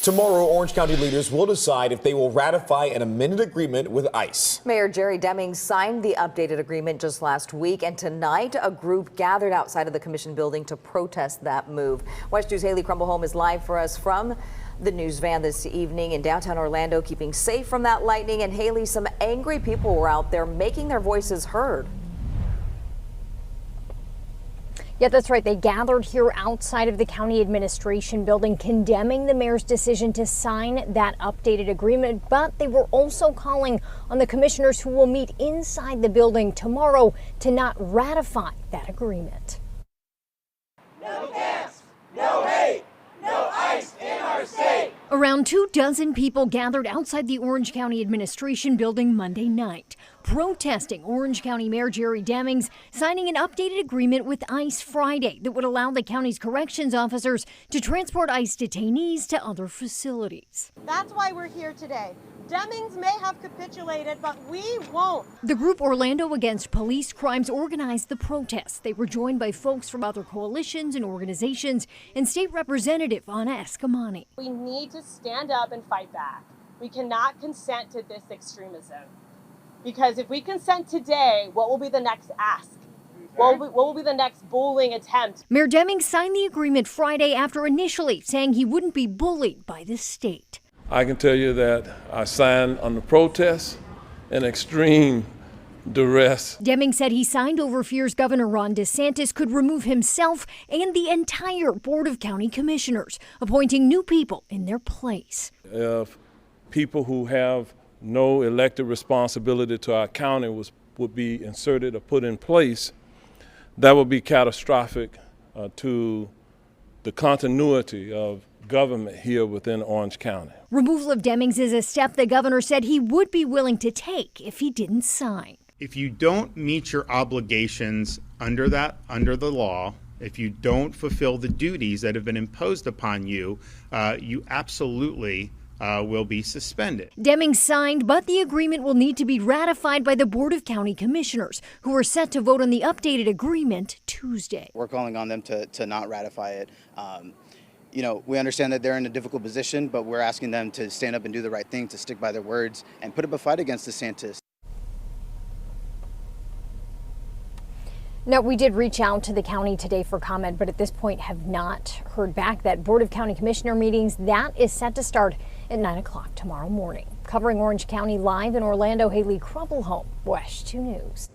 Tomorrow, Orange County leaders will decide if they will ratify an amended agreement with ICE. Mayor Jerry Demings signed the updated agreement just last week, and tonight a group gathered outside of the commission building to protest that move. West News' Haley Crumblehome is live for us from the news van this evening in downtown Orlando, keeping safe from that lightning. And Haley, some angry people were out there making their voices heard. Yeah, that's right. They gathered here outside of the county administration building, condemning the mayor's decision to sign that updated agreement. But they were also calling on the commissioners who will meet inside the building tomorrow to not ratify that agreement. No gas, no hate, no ICE in our state. Around 24 people gathered outside the Orange County administration building Monday night, protesting Orange County Mayor Jerry Demings signing an updated agreement with ICE Friday that would allow the county's corrections officers to transport ICE detainees to other facilities. That's why we're here today. Demings may have capitulated, but we won't. The group Orlando Against Police Crimes organized the protests. They were joined by folks from other coalitions and organizations and State Representative Anna Eskamani. We need to stand up and fight back. We cannot consent to this extremism. Because if we consent today, what will be the next ask? What will be the next bullying attempt? Mayor Demings signed the agreement Friday after initially saying he wouldn't be bullied by the state. I can tell you that I signed on the protest in extreme duress. Demings said he signed over fears Governor Ron DeSantis could remove himself and the entire Board of County Commissioners, appointing new people in their place. If people who have no elected responsibility to our county would be inserted or put in place, that would be catastrophic to the continuity of government here within Orange County. Removal of Demings is a step the governor said he would be willing to take if he didn't sign. If you don't meet your obligations under the law, if you don't fulfill the duties that have been imposed upon you, you absolutely will be suspended. Demings signed, but the agreement will need to be ratified by the Board of County Commissioners, who are set to vote on the updated agreement Tuesday. We're calling on them to not ratify it. You know, we understand that they're in a difficult position, but we're asking them to stand up and do the right thing, to stick by their words and put up a fight against DeSantis. Now, we did reach out to the county today for comment, but at this point have not heard back. That Board of County Commissioner meetings, that is set to start at 9 o'clock tomorrow morning. Covering Orange County live in Orlando, Haley Crumblehome, WESH 2 News.